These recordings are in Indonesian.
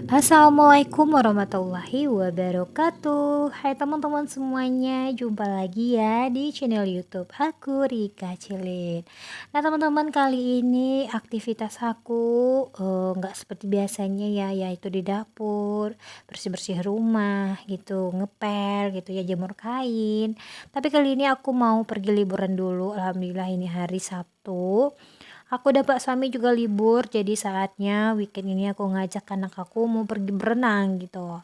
Assalamualaikum warahmatullahi wabarakatuh. Hai teman-teman semuanya, jumpa lagi ya di channel YouTube aku, Rika Cilin. Nah teman-teman, kali ini aktivitas aku nggak seperti biasanya ya, yaitu di dapur, bersih-bersih rumah gitu, ngepel gitu ya, jemur kain. Tapi kali ini aku mau pergi liburan dulu. Alhamdulillah ini hari Sabtu. Aku dapat suami juga libur, jadi saatnya weekend ini aku ngajak anak aku mau pergi berenang gitu.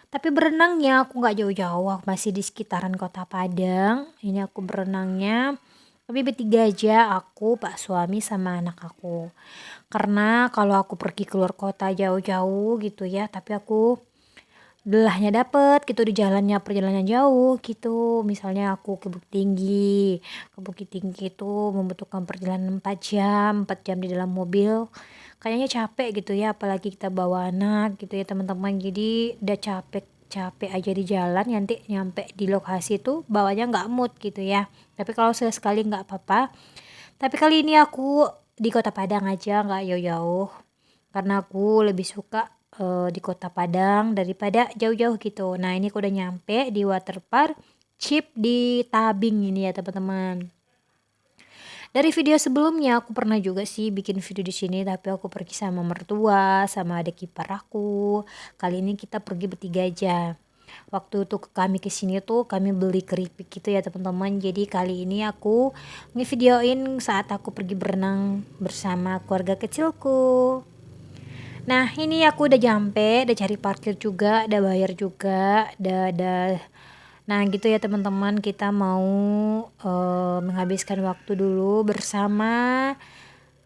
Tapi berenangnya aku nggak jauh-jauh, aku masih di sekitaran Kota Padang. Ini aku berenangnya, tapi bertiga aja, aku, pak suami, sama anak aku. Karena kalau aku pergi keluar kota jauh-jauh gitu ya, tapi aku lelahnya dapet gitu di jalannya, perjalanan jauh gitu. Misalnya aku ke Bukit Tinggi itu membutuhkan perjalanan 4 jam di dalam mobil. Kayaknya capek gitu ya, apalagi kita bawa anak gitu ya teman-teman. Jadi udah capek aja di jalan, nanti nyampe di lokasi tuh bawanya nggak mood gitu ya. Tapi kalau sekali nggak apa-apa. Tapi kali ini aku di Kota Padang aja, nggak jauh-jauh. Karena aku lebih suka di Kota Padang daripada jauh-jauh gitu. Nah, ini aku udah nyampe di waterpark Chip di Tabing ini ya, teman-teman. Dari video sebelumnya aku pernah juga sih bikin video di sini, tapi aku pergi sama mertua, sama adik ipar aku. Kali ini kita pergi bertiga aja. Waktu itu kami kesini tuh kami beli keripik gitu ya teman-teman. Jadi kali ini aku ngevideoin saat aku pergi berenang bersama keluarga kecilku. Nah, ini aku udah nyampe, udah cari parkir juga, udah bayar juga, udah. Nah, gitu ya teman-teman, kita mau menghabiskan waktu dulu bersama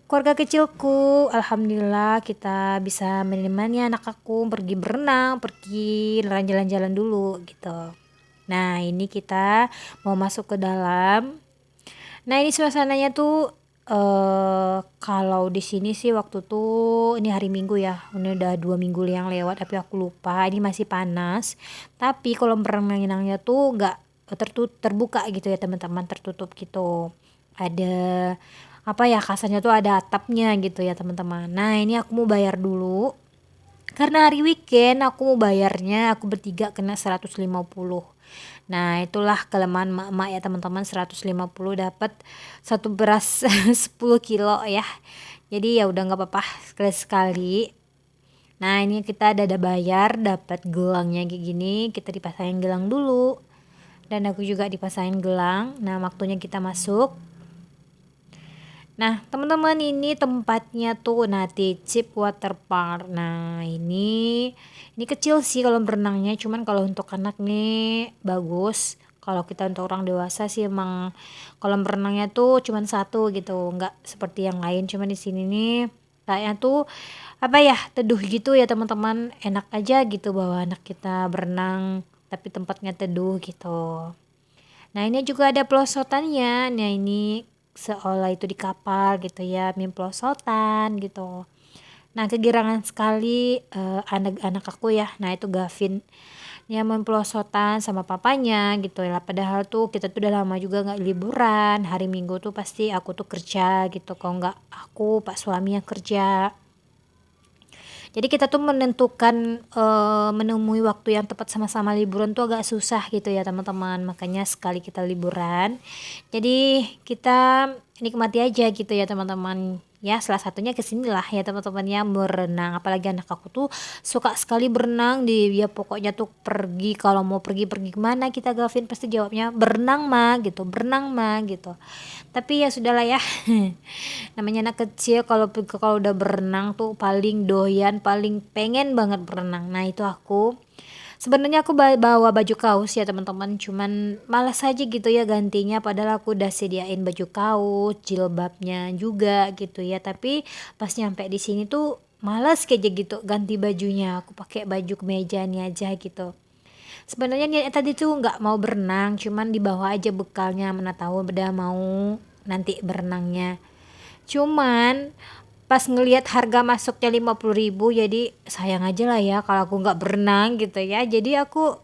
keluarga kecilku. Alhamdulillah kita bisa menemani anak aku pergi berenang, pergi jalan-jalan dulu gitu. Nah, ini kita mau masuk ke dalam. Nah, ini suasananya tuh kalau di sini sih waktu tuh ini hari Minggu ya. Ini udah 2 minggu yang lewat tapi aku lupa. Ini masih panas. Tapi kolam renangnya tuh nggak terbuka gitu ya teman-teman, tertutup gitu. Ada apa ya, kasarnya tuh ada atapnya gitu ya teman-teman. Nah, ini aku mau bayar dulu. Karena hari weekend aku mau bayarnya, aku bertiga kena 150. Nah, itulah kelemahan emak-emak ya teman-teman, 150 dapat satu beras 10 kilo ya. Jadi ya udah nggak apa-apa, sekali-sekali. Nah, ini kita ada bayar, dapat gelangnya kayak gini, kita dipasangin gelang dulu. Dan aku juga dipasangin gelang. Nah, waktunya kita masuk. Nah, teman-teman, ini tempatnya tuh Nati Chip Water Park. Nah, ini kecil sih kalau berenangnya, cuman kalau untuk anak nih bagus. Kalau kita untuk orang dewasa sih emang kolam berenangnya tuh cuman satu gitu, nggak seperti yang lain. Cuman di sini nih kayaknya tuh apa ya, teduh gitu ya teman-teman. Enak aja gitu bawa anak kita berenang, tapi tempatnya teduh gitu. Nah, ini juga ada pelosotannya. Nah, ini seolah itu di kapal gitu ya, pelosotan gitu. Nah, kegirangan sekali anak-anak aku ya. Nah, itu Gavin. Dia main pelosotan sama papanya gitu ya. Padahal tuh kita tuh udah lama juga nggak liburan. Hari Minggu tuh pasti aku tuh kerja gitu. Kalau nggak aku, pak suami yang kerja. Jadi kita tuh menentukan menemui waktu yang tepat sama-sama liburan tuh agak susah gitu ya teman-teman. Makanya sekali kita liburan, jadi kita nikmati aja gitu ya teman-teman. Ya, salah satunya kesinilah ya teman-teman ya, berenang. Apalagi anak aku tuh suka sekali berenang, ya pokoknya tuh pergi, kalau mau pergi kemana kita Gavin pasti jawabnya berenang mah gitu, berenang mah gitu. Tapi ya sudahlah ya. Namanya anak kecil, kalau udah berenang tuh paling doyan, paling pengen banget berenang. Nah, itu aku. Sebenarnya aku bawa baju kaos ya teman-teman, cuman malas aja gitu ya gantinya, padahal aku udah sediain baju kaos, jilbabnya juga gitu ya. Tapi pas nyampe di sini tuh malas kayak gitu ganti bajunya. Aku pakai baju kemeja nih aja gitu. Sebenarnya niatnya tadi tuh nggak mau berenang, cuman dibawa aja bekalnya, mana tahu udah mau nanti berenangnya. Cuman pas ngelihat harga masuknya 50.000, jadi sayang aja lah ya kalau aku nggak berenang gitu ya. Jadi aku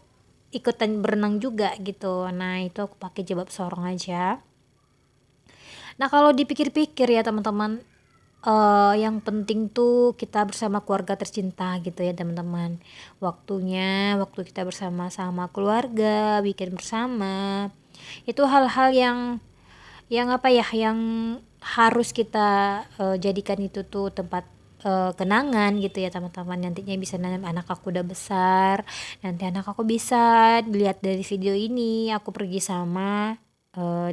ikutan berenang juga gitu. Nah, itu aku pakai jilbab sorong aja. Nah, kalau dipikir-pikir ya teman-teman, yang penting tuh kita bersama keluarga tercinta gitu ya teman-teman. Waktu kita bersama-sama keluarga, bikin bersama. Itu hal-hal yang apa ya, yang harus kita jadikan itu tuh tempat kenangan gitu ya teman-teman. Nantinya bisa nanti anak aku udah besar, nanti anak aku bisa lihat dari video ini aku pergi sama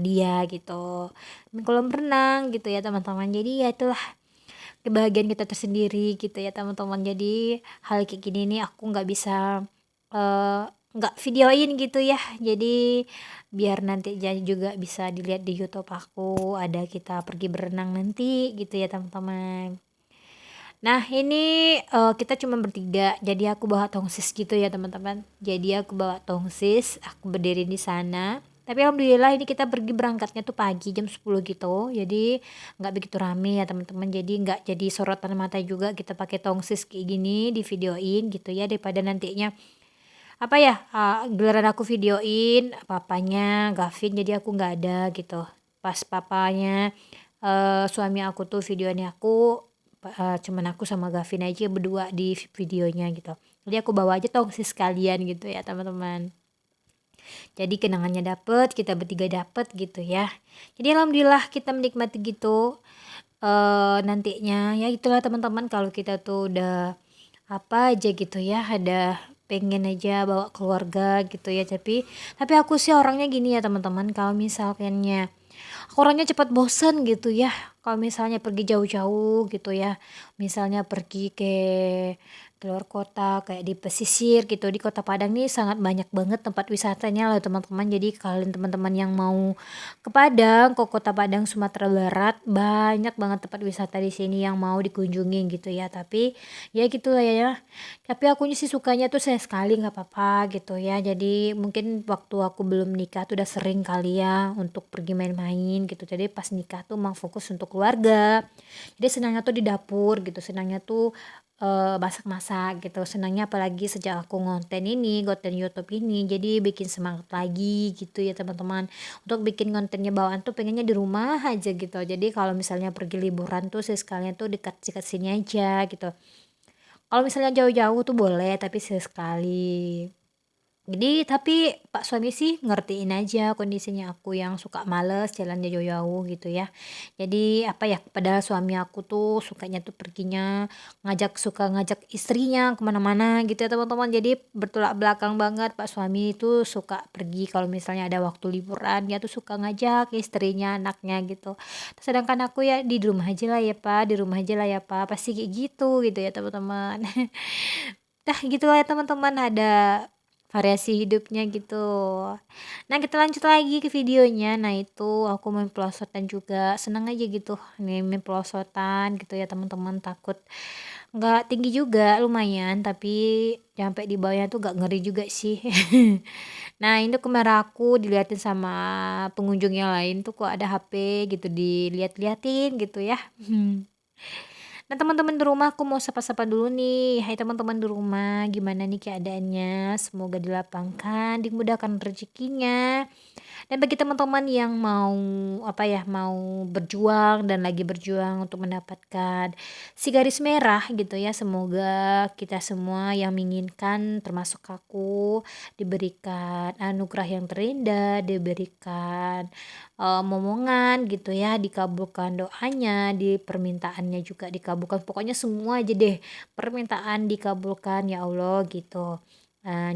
dia gitu main kolam renang gitu ya teman-teman. Jadi ya itulah kebahagiaan kita tersendiri gitu ya teman-teman. Jadi hal kayak gini nih aku nggak bisa eh, nggak videoin gitu ya. Jadi biar nanti jadi juga bisa dilihat di YouTube aku ada kita pergi berenang nanti gitu ya teman-teman. Nah ini kita cuma bertiga, jadi aku bawa tongsis gitu ya teman-teman. Jadi aku bawa tongsis, aku berdiri di sana. Tapi alhamdulillah ini kita pergi berangkatnya tuh pagi jam 10 gitu. Jadi nggak begitu rame ya teman-teman. Jadi nggak jadi sorotan mata juga kita pakai tongsis kayak gini di videoin gitu ya, daripada nantinya apa ya giliran aku videoin papanya Gavin jadi aku nggak ada gitu. Pas papanya suami aku tuh videonya aku cuman aku sama Gavin aja berdua di videonya gitu. Jadi aku bawa aja tongsis sekalian gitu ya teman-teman. Jadi kenangannya dapet, kita bertiga dapet gitu ya. Jadi alhamdulillah kita menikmati gitu nantinya ya itulah teman-teman kalau kita tuh udah apa aja gitu ya ada pengen aja bawa keluarga gitu ya. Tapi aku sih orangnya gini ya teman-teman, kalau misalkannya aku orangnya cepat bosen gitu ya kalau misalnya pergi jauh-jauh gitu ya, misalnya pergi ke keluar kota kayak di pesisir gitu. Di Kota Padang nih sangat banyak banget tempat wisatanya lah teman-teman. Jadi kalian teman-teman yang mau ke Padang, ke Kota Padang Sumatera Barat, banyak banget tempat wisata di sini yang mau dikunjungi gitu ya. Tapi ya gitu lah ya. Tapi akunya sih sukanya tuh saya sekali nggak apa-apa gitu ya. Jadi mungkin waktu aku belum nikah tuh udah sering kali ya untuk pergi main-main gitu. Jadi pas nikah tuh emang fokus untuk keluarga. Jadi senangnya tuh di dapur gitu, senangnya tuh masak-masak gitu. Senangnya apalagi sejak aku konten YouTube ini, jadi bikin semangat lagi gitu ya teman-teman. Untuk bikin kontennya bawaan tuh pengennya di rumah aja gitu. Jadi kalau misalnya pergi liburan tuh sekalian tuh dekat-dekat sini aja gitu. Kalau misalnya jauh-jauh tuh boleh, tapi sesekali. Jadi tapi Pak suami sih ngertiin aja kondisinya aku yang suka males jalannya jauh-jauh gitu ya. Jadi apa ya, padahal suami aku tuh sukanya tuh perginya suka ngajak istrinya kemana-mana gitu ya teman-teman. Jadi bertolak belakang banget, Pak suami itu suka pergi kalau misalnya ada waktu liburan, dia tuh suka ngajak istrinya, anaknya gitu. Sedangkan aku ya di rumah aja lah ya Pak, di rumah aja lah ya Pak, pasti kayak gitu ya teman-teman. Nah gitu lah ya teman-teman, ada variasi hidupnya gitu. Nah kita lanjut lagi ke videonya. Nah itu aku main pelosotan juga, seneng aja gitu nih main pelosotan gitu ya teman-teman. Takut nggak tinggi juga, lumayan, tapi sampai di bawahnya tuh gak ngeri juga sih. Nah ini kamera aku diliatin sama pengunjung yang lain tuh kok ada HP gitu dilihat-liatin gitu ya. Nah teman-teman di rumah aku mau sapa-sapa dulu nih. Hai teman-teman di rumah, gimana nih keadaannya? Semoga dilapangkan, dimudahkan rezekinya. Dan bagi teman-teman yang mau apa ya, mau berjuang dan lagi berjuang untuk mendapatkan si garis merah gitu ya, semoga kita semua yang menginginkan termasuk aku diberikan anugerah yang terindah, diberikan momongan gitu ya, dikabulkan doanya, di permintaannya juga dikabulkan. Pokoknya semua aja deh permintaan dikabulkan ya Allah gitu.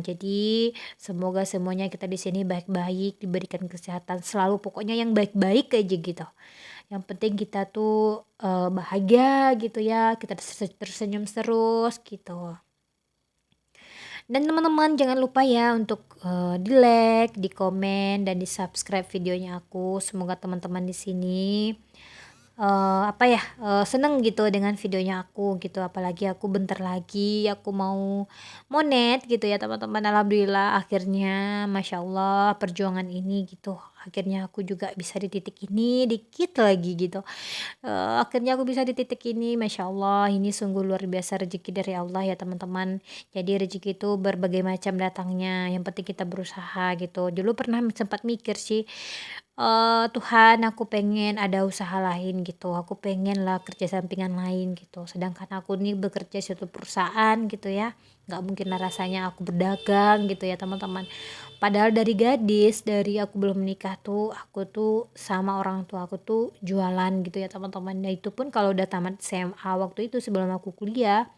Jadi semoga semuanya kita di sini baik-baik, diberikan kesehatan selalu, pokoknya yang baik-baik aja gitu. Yang penting kita tuh bahagia gitu ya, kita tersenyum terus gitu. Dan teman-teman jangan lupa ya untuk di-like, di-komen, dan di-subscribe videonya aku. Semoga teman-teman di sini apa ya, seneng gitu dengan videonya aku gitu. Apalagi aku bentar lagi aku mau monet gitu ya teman-teman. Alhamdulillah akhirnya Masya Allah perjuangan ini gitu. Akhirnya aku juga bisa di titik ini dikit lagi gitu. Akhirnya aku bisa di titik ini, Masya Allah, ini sungguh luar biasa rezeki dari Allah ya teman-teman. Jadi rezeki itu berbagai macam datangnya, yang penting kita berusaha gitu. Dulu pernah sempat mikir sih, Tuhan aku pengen ada usaha lain gitu, aku pengen lah kerja sampingan lain gitu, sedangkan aku nih bekerja di suatu perusahaan gitu ya, nggak mungkin lah rasanya aku berdagang gitu ya teman-teman. Padahal dari gadis, dari aku belum menikah tuh, aku tuh sama orang tua aku tuh jualan gitu ya teman-teman. Nah itu pun kalau udah tamat SMA waktu itu sebelum aku kuliah,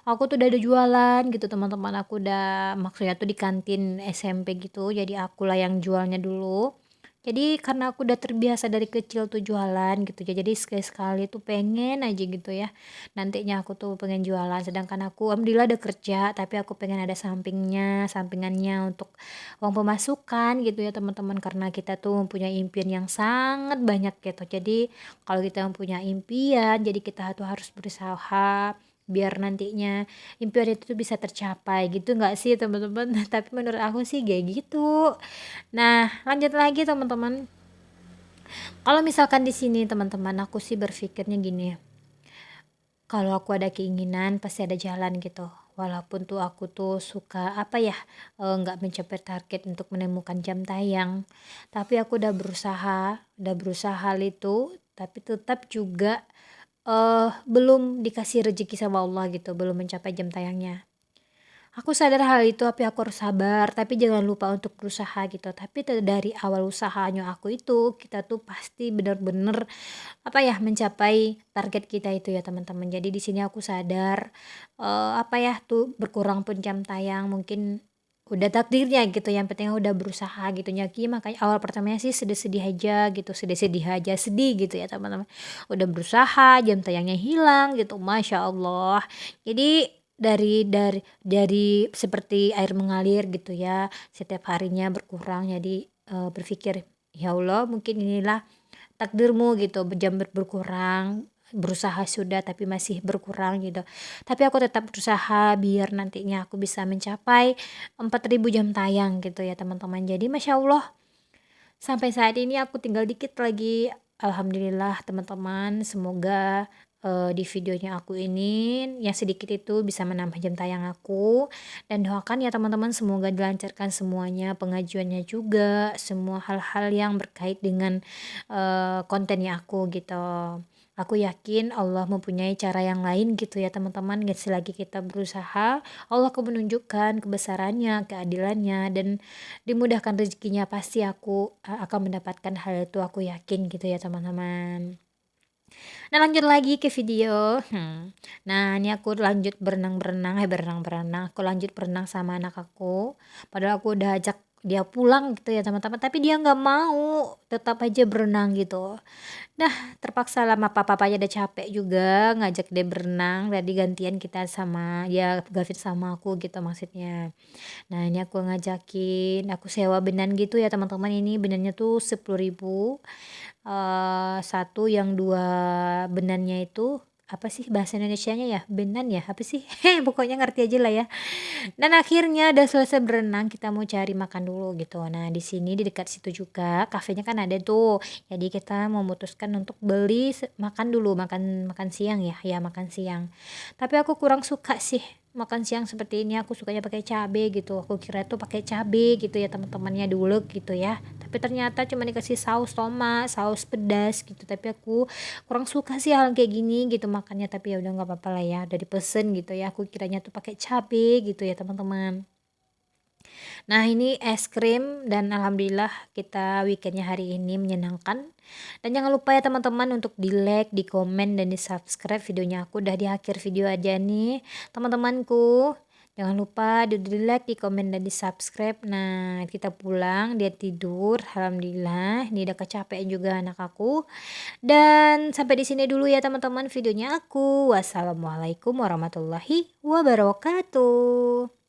aku tuh udah ada jualan gitu teman-teman. Aku udah maksudnya tuh di kantin SMP gitu, jadi akulah yang jualnya dulu. Jadi karena aku udah terbiasa dari kecil tuh jualan gitu ya, jadi sekali-sekali tuh pengen aja gitu ya, nantinya aku tuh pengen jualan. Sedangkan aku alhamdulillah ada kerja, tapi aku pengen ada sampingannya untuk uang pemasukan gitu ya teman-teman. Karena kita tuh mempunyai impian yang sangat banyak gitu. Jadi kalau kita mempunyai impian, jadi kita tuh harus berusaha biar nantinya impian itu tuh bisa tercapai gitu nggak sih teman-teman? Tapi menurut aku sih kayak gitu. Nah, lanjut lagi teman-teman. Kalau misalkan di sini teman-teman, aku sih berpikirnya gini, kalau aku ada keinginan pasti ada jalan gitu. Walaupun tuh aku tuh suka apa ya, nggak mencapai target untuk menemukan jam tayang, tapi aku udah berusaha hal itu, tapi tetap juga belum dikasih rezeki sama Allah gitu, belum mencapai jam tayangnya. Aku sadar hal itu, tapi aku harus sabar, tapi jangan lupa untuk berusaha gitu. Tapi dari awal usahanya aku itu, kita tuh pasti bener-bener apa ya, mencapai target kita itu ya teman-teman. Jadi di sini aku sadar, apa ya tuh berkurang pun jam tayang mungkin udah takdirnya gitu, yang penting udah berusaha gitu Nyaki. Makanya awal pertamanya sih sedih-sedih aja gitu, sedih-sedih aja, sedih gitu ya teman-teman. Udah berusaha, jam tayangnya hilang gitu, Masya Allah. Jadi dari seperti air mengalir gitu ya, setiap harinya berkurang. Jadi, berpikir, "Ya Allah mungkin inilah takdirmu gitu, jam berkurang, berusaha sudah tapi masih berkurang gitu. Tapi aku tetap berusaha biar nantinya aku bisa mencapai 4.000 jam tayang gitu ya teman-teman. Jadi Masya Allah sampai saat ini aku tinggal dikit lagi. Alhamdulillah teman-teman, semoga di videonya aku ini yang sedikit itu bisa menambah jam tayang aku, dan doakan ya teman-teman semoga dilancarkan semuanya, pengajuannya juga, semua hal-hal yang berkait dengan kontennya aku gitu. Aku yakin Allah mempunyai cara yang lain gitu ya teman-teman, selagi kita berusaha, Allah akan menunjukkan kebesarannya, keadilannya, dan dimudahkan rezekinya. Pasti aku akan mendapatkan hal itu, aku yakin gitu ya teman-teman. Nah lanjut lagi ke video, nah ini aku lanjut berenang, aku lanjut berenang sama anak aku. Padahal aku udah ajak dia pulang gitu ya teman-teman, tapi dia nggak mau, tetap aja berenang gitu. Nah, terpaksa lama papa-papanya udah capek juga ngajak dia berenang, tadi gantian kita sama ya Gavin sama aku gitu maksudnya. Nah, ini aku ngajakin, aku sewa benan gitu ya teman-teman, ini benannya tuh 10.000, satu yang 2 benannya itu, apa sih bahasa Indonesianya ya? Benan ya? Apa sih? Pokoknya ngerti aja lah ya. Dan akhirnya udah selesai berenang, kita mau cari makan dulu gitu. Nah, di sini di dekat situ juga kafenya kan ada tuh. Jadi kita memutuskan untuk beli makan dulu, makan makan siang ya. Ya, makan siang. Tapi aku kurang suka sih makan siang seperti ini. Aku sukanya pakai cabe gitu. Aku kira tuh pakai cabe gitu ya teman-temannya dulu gitu ya. Tapi ternyata cuma dikasih saus tomat, saus pedas gitu. Tapi aku kurang suka sih hal kayak gini gitu makannya, tapi ya udah nggak apa-apa lah ya, udah dipesen gitu ya, aku kiranya tuh pakai cabe gitu ya teman-teman. Nah ini es krim, dan alhamdulillah kita weekendnya hari ini menyenangkan. Dan jangan lupa ya teman-teman untuk di like, di komen, dan di subscribe videonya. Aku udah di akhir video aja nih teman-temanku. Jangan lupa di like, di komen, dan di subscribe. Nah kita pulang, dia tidur, alhamdulillah. Ini udah kecapean juga anak aku. Dan sampai di sini dulu ya teman-teman videonya aku. Wassalamualaikum warahmatullahi wabarakatuh.